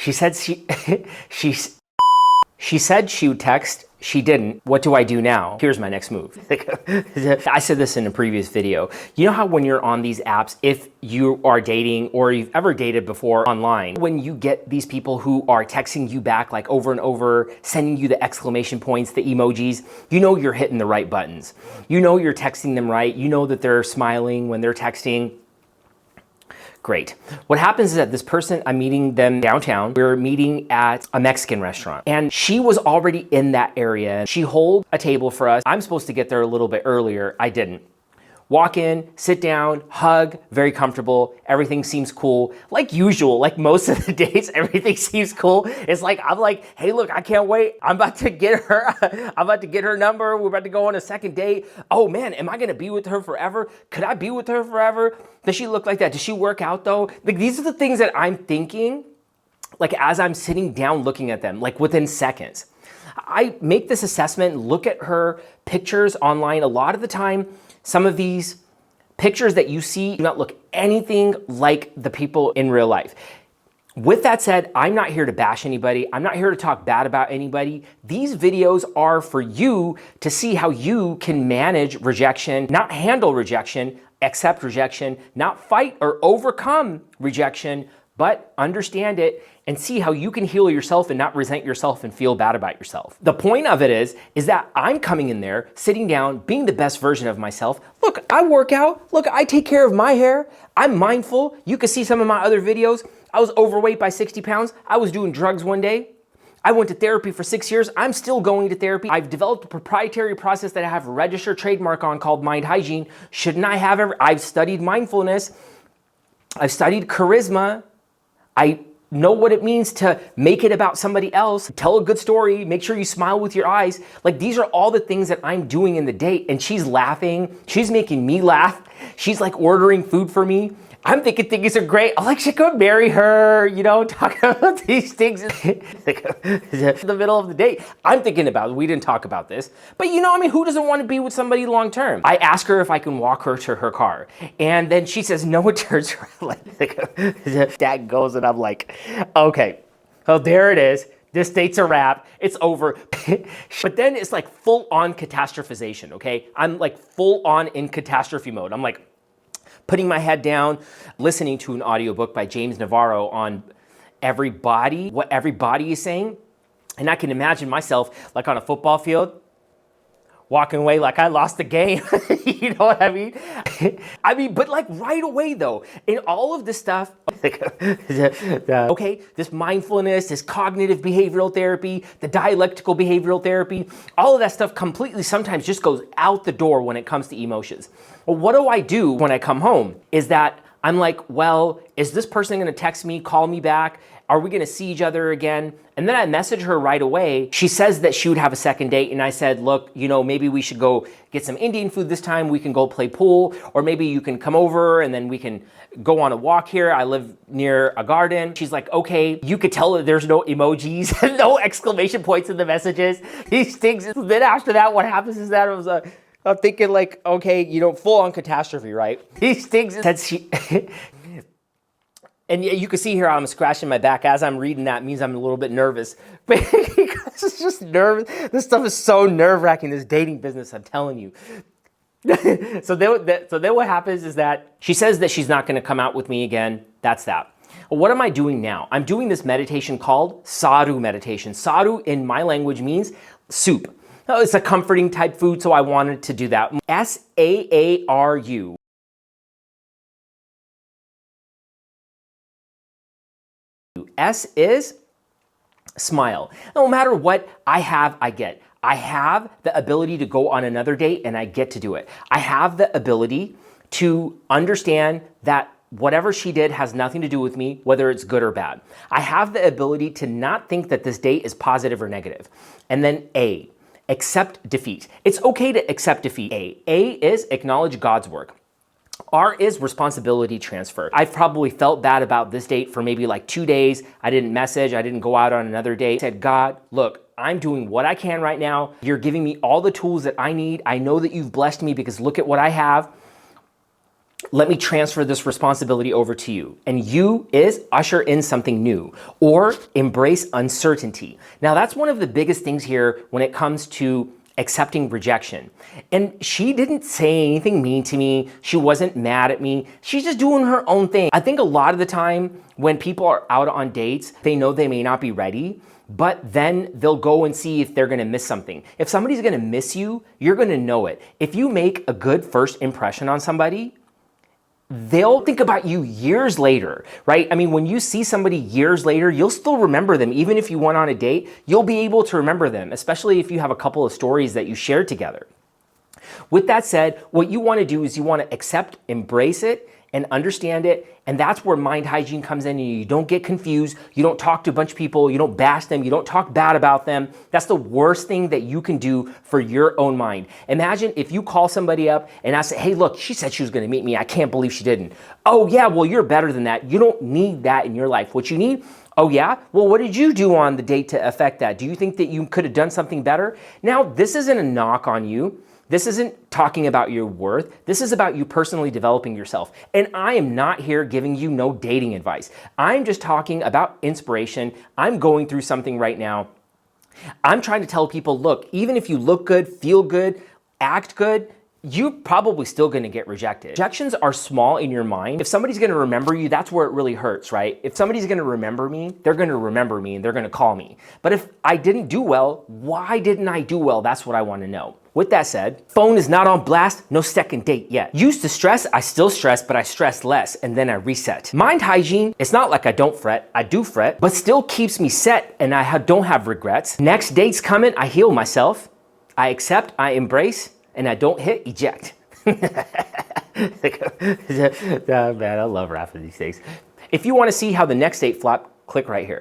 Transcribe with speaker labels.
Speaker 1: She said she she said she would text. She didn't. What do I do now? Here's my next move. I said this in a previous video. You know how when you're on these apps, if you are dating or you've ever dated before online, when you get these people who are texting you back like over and over, sending you the exclamation points, the emojis, you know you're hitting the right buttons. You know you're texting them right. You know that they're smiling when they're texting. Great. What happens is that this person, I'm meeting them downtown. We're meeting at a Mexican restaurant and she was already in that area. She holed a table for us. I'm supposed to get there a little bit earlier. I didn't. Walk in, sit down, hug, very comfortable. Everything seems cool. Like usual, like most of the dates, everything seems cool. It's like, I'm like, hey, look, I can't wait. I'm about to get her. I'm about to get her number. We're about to go on a second date. Oh man, am I gonna be with her forever? Could I be with her forever? Does she look like that? Does she work out though? Like these are the things that I'm thinking, like as I'm sitting down looking at them, like within seconds. I make this assessment, look at her pictures online. A lot of the time, some of these pictures that you see do not look anything like the people in real life. With that said, I'm not here to bash anybody. I'm not here to talk bad about anybody. These videos are for you to see how you can manage rejection, not handle rejection, accept rejection, not fight or overcome rejection, but understand it and see how you can heal yourself and not resent yourself and feel bad about yourself. The point of it is that I'm coming in there, sitting down, being the best version of myself. Look, I work out. Look, I take care of my hair. I'm mindful. You can see some of my other videos. I was overweight by 60 pounds. I was doing drugs one day. I went to therapy for 6 years. I'm still going to therapy. I've developed a proprietary process that I have a registered trademark on called Mind Hygiene. Shouldn't I have ever? I've studied mindfulness. I've studied charisma. I know what it means to make it about somebody else, tell a good story, make sure you smile with your eyes. Like these are all the things that I'm doing in the date and she's laughing. She's making me laugh. She's like ordering food for me. I'm thinking things are great. I'm like, should go marry her, you know, talk about these things in the middle of the date. I'm thinking about it. We didn't talk about this, but you know, I mean, who doesn't want to be with somebody long term? I ask her if I can walk her to her car. And then she says, no, it turns around. That goes and I'm like, okay, well, there it is. This date's a wrap. It's over. But then it's like full on catastrophization, okay? I'm like full on in catastrophe mode. I'm like, putting my head down, listening to an audiobook by James Navarro on everybody, what everybody is saying. And I can imagine myself like on a football field, walking away like I lost the game. You know what I mean? I mean, but like right away though, in all of this stuff, okay, this mindfulness, this cognitive behavioral therapy, the dialectical behavioral therapy, all of that stuff completely sometimes just goes out the door when it comes to emotions. Well, what do I do when I come home? Is that I'm like, well, is this person gonna text me, call me back? Are we gonna see each other again? And then I message her right away. She says that she would have a second date. And I said, look, you know, maybe we should go get some Indian food this time. We can go play pool, or maybe you can come over and then we can go on a walk here. I live near a garden. She's like, okay, you could tell that there's no emojis, no exclamation points in the messages. These things. Then after that, what happens is that I'm thinking like, okay, you know, full on catastrophe, right? These things that she, and you can see here I'm scratching my back as I'm reading that. It means I'm a little bit nervous. Because it's just nervous. This stuff is so nerve-wracking, this dating business, I'm telling you. So then what happens is that she says that she's not gonna come out with me again. That's that. Well, what am I doing now? I'm doing this meditation called Sadhu meditation. Sadhu in my language means soup. Oh, it's a comforting type food, so I wanted to do that. S-A-A-R-U. S is smile. No matter what I have, I get. I have the ability to go on another date and I get to do it. I have the ability to understand that whatever she did has nothing to do with me, whether it's good or bad. I have the ability to not think that this date is positive or negative. And then A, accept defeat. It's okay to accept defeat. A is acknowledge God's work. R is responsibility transfer. I've probably felt bad about this date for maybe like 2 days. I didn't message, I didn't go out on another date. I said, God, look, I'm doing what I can right now. You're giving me all the tools that I need. I know that you've blessed me because look at what I have. let me transfer this responsibility over to you. And you is usher in something new or embrace uncertainty. Now, that's one of the biggest things here when it comes to accepting rejection. And she didn't say anything mean to me. She wasn't mad at me. She's just doing her own thing. I think a lot of the time when people are out on dates, they know they may not be ready, but then they'll go and see if they're gonna miss something. If somebody's gonna miss you, you're gonna know it. If you make a good first impression on somebody, they'll think about you years later, right? I mean, when you see somebody years later, you'll still remember them. Even if you went on a date, you'll be able to remember them, especially if you have a couple of stories that you shared together. With that said, what you want to do is you want to accept, embrace it, and understand it. And that's where mind hygiene comes in. And you don't get confused. You don't talk to a bunch of people. You don't bash them. You don't talk bad about them. That's the worst thing that you can do for your own mind. Imagine if you call somebody up and I say, hey, look, she said she was going to meet me. I can't believe she didn't. Oh, yeah, well, you're better than that. You don't need that in your life. What you need, oh, yeah? Well, what did you do on the date to affect that? Do you think that you could have done something better? Now, this isn't a knock on you. This isn't talking about your worth. This is about you personally developing yourself. And I am not here giving you no dating advice. I'm just talking about inspiration. I'm going through something right now. I'm trying to tell people, look, even if you look good, feel good, act good, you're probably still gonna get rejected. Rejections are small in your mind. If somebody's gonna remember you, that's where it really hurts, right? If somebody's gonna remember me, they're gonna remember me and they're gonna call me. But if I didn't do well, why didn't I do well? That's what I wanna know. With that said, phone is not on blast, no second date yet. Used to stress, I still stress, but I stress less, and then I reset. Mind hygiene, it's not like I don't fret, I do fret, but still keeps me set and I don't have regrets. Next date's coming, I heal myself. I accept, I embrace, and I don't hit eject. Man, I love rapping these days. If you wanna see how the next date flop, click right here.